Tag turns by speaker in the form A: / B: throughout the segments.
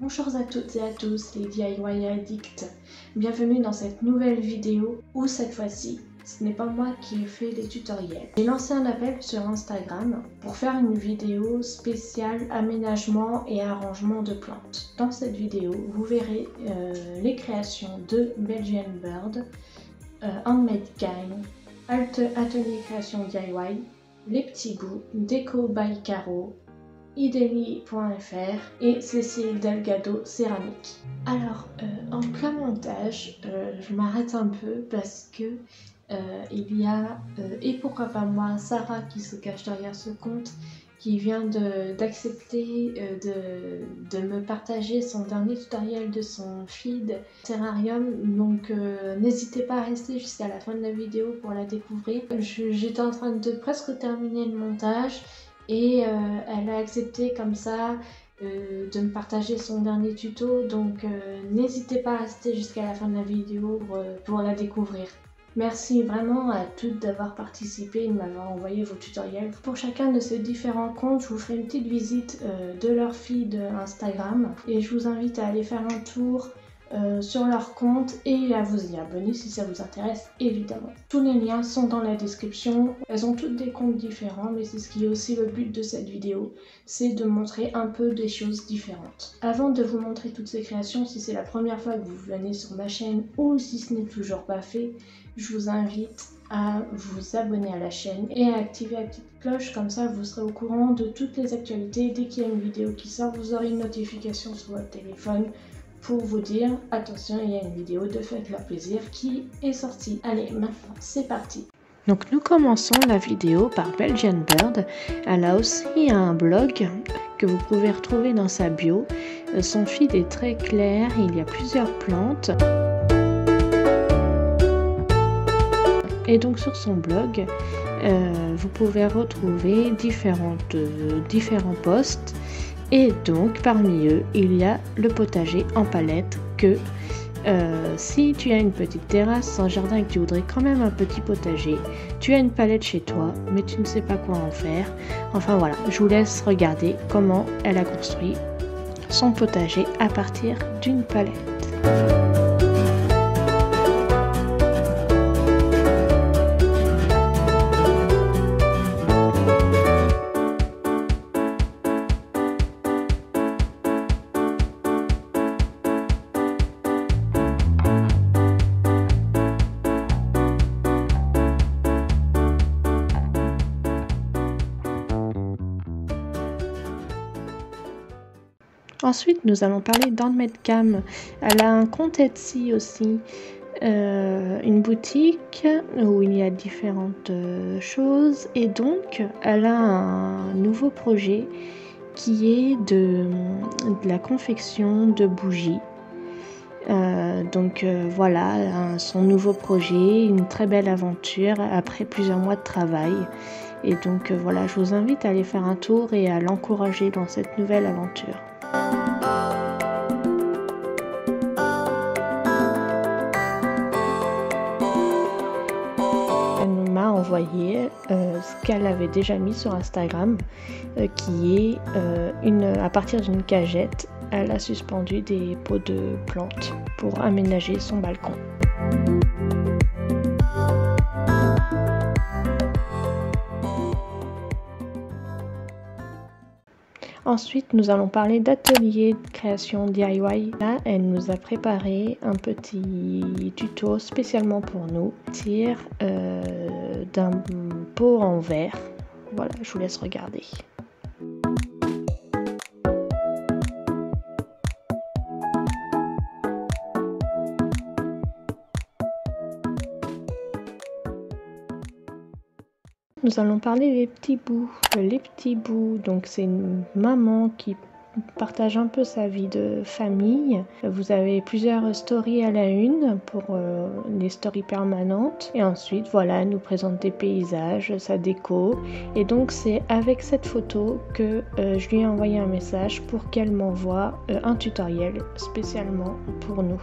A: Bonjour à toutes et à tous les DIY addicts, bienvenue dans cette nouvelle vidéo où cette fois-ci ce n'est pas moi qui ai fait les tutoriels. J'ai lancé un appel sur Instagram pour faire une vidéo spéciale aménagement et arrangement de plantes. Dans cette vidéo vous verrez les créations de Belgian Bird, Handmade Kind, Atelier Création DIY, Les Petits Bouts, Déco by Caro, ideli.fr et Cécile Delgado Céramique. Alors, en plein montage, je m'arrête un peu parce que il y a, et pourquoi pas moi, Sarah qui se cache derrière ce compte, qui vient d'accepter de me partager son dernier tutoriel de son feed terrarium, donc n'hésitez pas à rester jusqu'à la fin de la vidéo pour la découvrir. J'étais en train de presque terminer le montage et elle a accepté comme ça de me partager son dernier tuto, donc n'hésitez pas à rester jusqu'à la fin de la vidéo pour la découvrir. Merci vraiment à toutes d'avoir participé et de m'avoir envoyé vos tutoriels. Pour chacun de ces différents comptes, je vous ferai une petite visite de leur feed Instagram et je vous invite à aller faire un tour sur leur compte et à vous y abonner si ça vous intéresse évidemment. Tous les liens sont dans la description, elles ont toutes des comptes différents mais c'est ce qui est aussi le but de cette vidéo, c'est de montrer un peu des choses différentes. Avant de vous montrer toutes ces créations, si c'est la première fois que vous venez sur ma chaîne ou si ce n'est toujours pas fait, je vous invite à vous abonner à la chaîne et à activer la petite cloche, comme ça vous serez au courant de toutes les actualités. Dès qu'il y a une vidéo qui sort, vous aurez une notification sur votre téléphone pour vous dire attention, il y a une vidéo de Faites-leur plaisir qui est sortie. Allez, maintenant c'est parti.
B: Donc nous commençons la vidéo par Belgian Bird. Elle a aussi un blog que vous pouvez retrouver dans sa bio. Son feed est très clair, il y a plusieurs plantes. Et donc sur son blog, vous pouvez retrouver différents posts. Et donc parmi eux, il y a le potager en palette que si tu as une petite terrasse, un jardin et que tu voudrais quand même un petit potager, tu as une palette chez toi, mais tu ne sais pas quoi en faire. Enfin voilà, je vous laisse regarder comment elle a construit son potager à partir d'une palette. Ensuite, nous allons parler d'Handmade Cam. Elle a un compte Etsy aussi, une boutique où il y a différentes choses. Et donc, elle a un nouveau projet qui est de la confection de bougies. Voilà, son nouveau projet, une très belle aventure après plusieurs mois de travail. Et donc voilà, je vous invite à aller faire un tour et à l'encourager dans cette nouvelle aventure. Elle m'a envoyé ce qu'elle avait déjà mis sur Instagram, qui est à partir d'une cagette, elle a suspendu des pots de plantes pour aménager son balcon. Ensuite, nous allons parler d'atelier de création DIY. Là, elle nous a préparé un petit tuto spécialement pour nous. Tire d'un pot en verre. Voilà, je vous laisse regarder. Nous allons parler des petits bouts. Les petits bouts, donc c'est une maman qui partage un peu sa vie de famille. Vous avez plusieurs stories à la une pour les stories permanentes. Et ensuite, voilà, elle nous présente des paysages, sa déco. Et donc, c'est avec cette photo que je lui ai envoyé un message pour qu'elle m'envoie un tutoriel spécialement pour nous.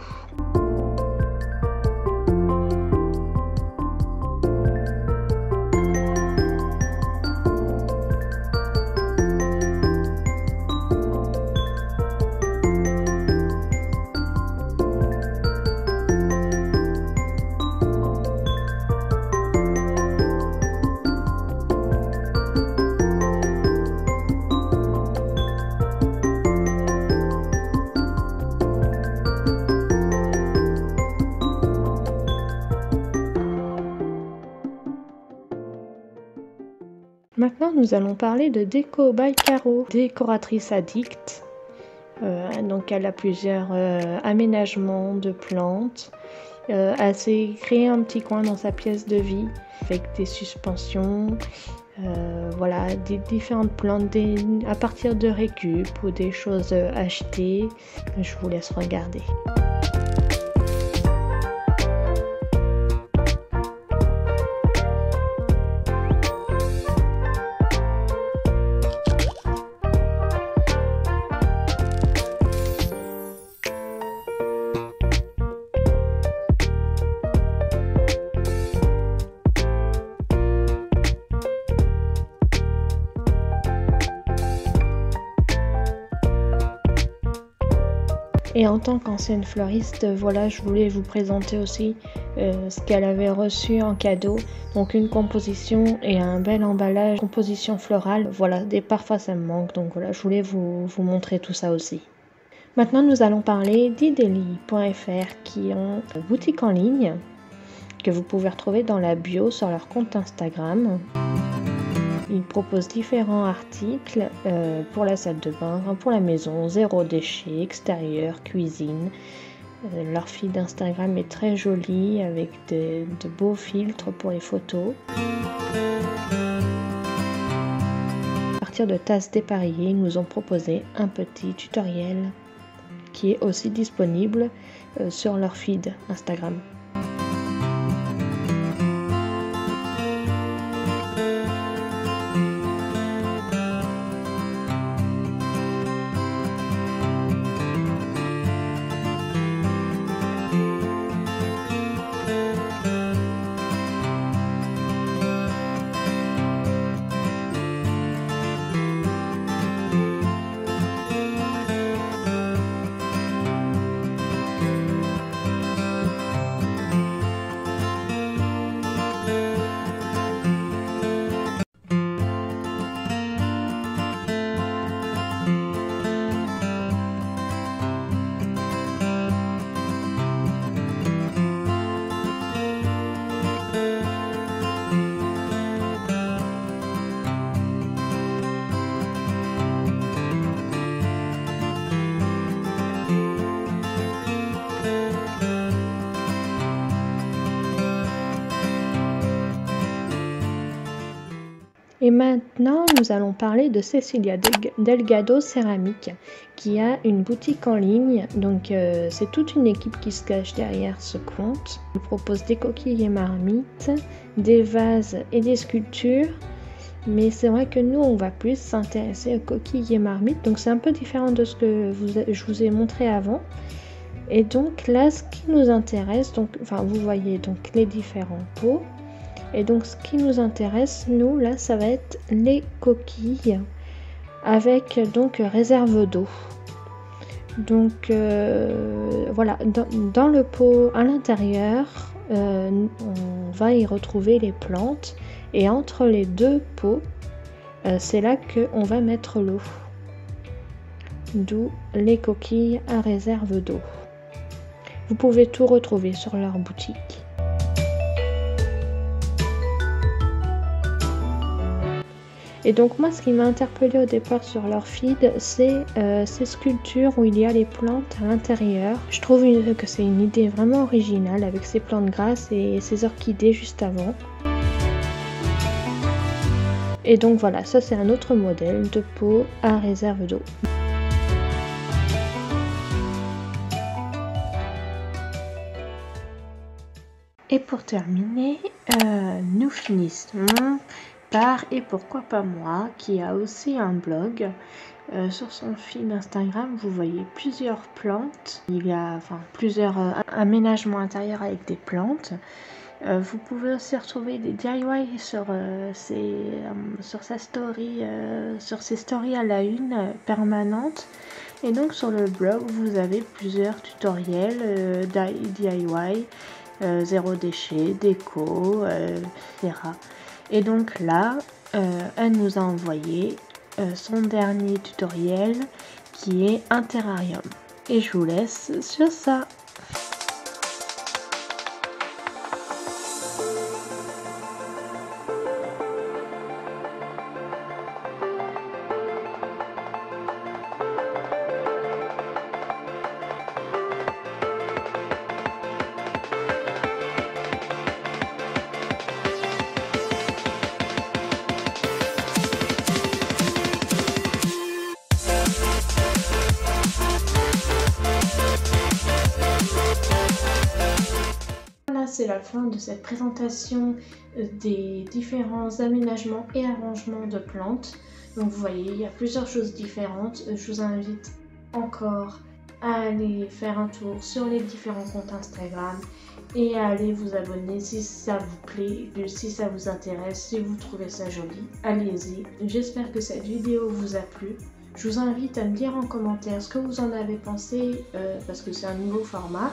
B: Maintenant, nous allons parler de Déco by Caro, décoratrice addict. Donc elle a plusieurs aménagements de plantes. Elle s'est créé un petit coin dans sa pièce de vie avec des suspensions, voilà, des différentes plantes à partir de récup ou des choses achetées. Je vous laisse regarder. Et en tant qu'ancienne fleuriste, voilà, je voulais vous présenter aussi ce qu'elle avait reçu en cadeau. Donc une composition et un bel emballage, composition florale. Voilà, parfois ça me manque, donc voilà, je voulais vous montrer tout ça aussi. Maintenant, nous allons parler d'Ideli.fr qui ont une boutique en ligne que vous pouvez retrouver dans la bio sur leur compte Instagram. Ils proposent différents articles pour la salle de bain, pour la maison, zéro déchet, extérieur, cuisine. Leur feed d'Instagram est très joli avec de beaux filtres pour les photos. À partir de tasses dépareillées, ils nous ont proposé un petit tutoriel qui est aussi disponible sur leur feed Instagram. Et maintenant, nous allons parler de Cecilia Delgado Céramique qui a une boutique en ligne. Donc, c'est toute une équipe qui se cache derrière ce compte. Elle propose des coquilles et marmites, des vases et des sculptures. Mais c'est vrai que nous, on va plus s'intéresser aux coquilles et marmites. Donc, c'est un peu différent de ce que je vous ai montré avant. Et donc, là, ce qui nous intéresse, donc, enfin, vous voyez donc les différents pots. Et donc ce qui nous intéresse, nous, là, ça va être les coquilles avec donc réserve d'eau. Donc voilà, dans le pot à l'intérieur, on va y retrouver les plantes. Et entre les deux pots, c'est là qu'on va mettre l'eau. D'où les coquilles à réserve d'eau. Vous pouvez tout retrouver sur leur boutique. Et donc moi, ce qui m'a interpellée au départ sur leur feed, c'est ces sculptures où il y a les plantes à l'intérieur. Je trouve que c'est une idée vraiment originale avec ces plantes grasses et ces orchidées juste avant. Et donc voilà, ça c'est un autre modèle de pot à réserve d'eau. Et pour terminer, nous finissons par Et pourquoi pas moi, qui a aussi un blog. Sur son feed Instagram, vous voyez plusieurs plantes. Il y a plusieurs aménagements intérieurs avec des plantes. Vous pouvez aussi retrouver des DIY sur sa story, sur ses stories à la une permanente. Et donc sur le blog, vous avez plusieurs tutoriels DIY, zéro déchet, déco, etc. Et donc là, elle nous a envoyé son dernier tutoriel qui est un terrarium. Et je vous laisse sur ça.
A: c'est la fin de cette présentation des différents aménagements et arrangements de plantes. Donc vous voyez, il y a plusieurs choses différentes. Je vous invite encore à aller faire un tour sur les différents comptes Instagram et à aller vous abonner si ça vous plaît, si ça vous intéresse, si vous trouvez ça joli. Allez-y. J'espère que cette vidéo vous a plu. Je vous invite à me dire en commentaire ce que vous en avez pensé, parce que c'est un nouveau format.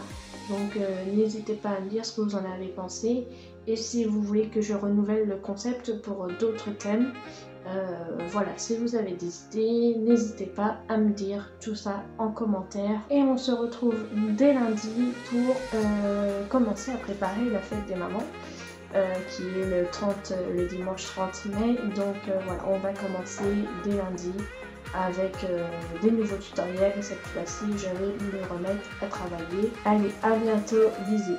A: Donc n'hésitez pas à me dire ce que vous en avez pensé et si vous voulez que je renouvelle le concept pour d'autres thèmes. Voilà, si vous avez des idées, n'hésitez pas à me dire tout ça en commentaire. Et on se retrouve dès lundi pour commencer à préparer la fête des mamans, qui est le dimanche 30 mai. Donc voilà, on va commencer dès lundi avec des nouveaux tutoriels et cette fois-ci je vais me remettre à travailler. Allez, à bientôt, bisous.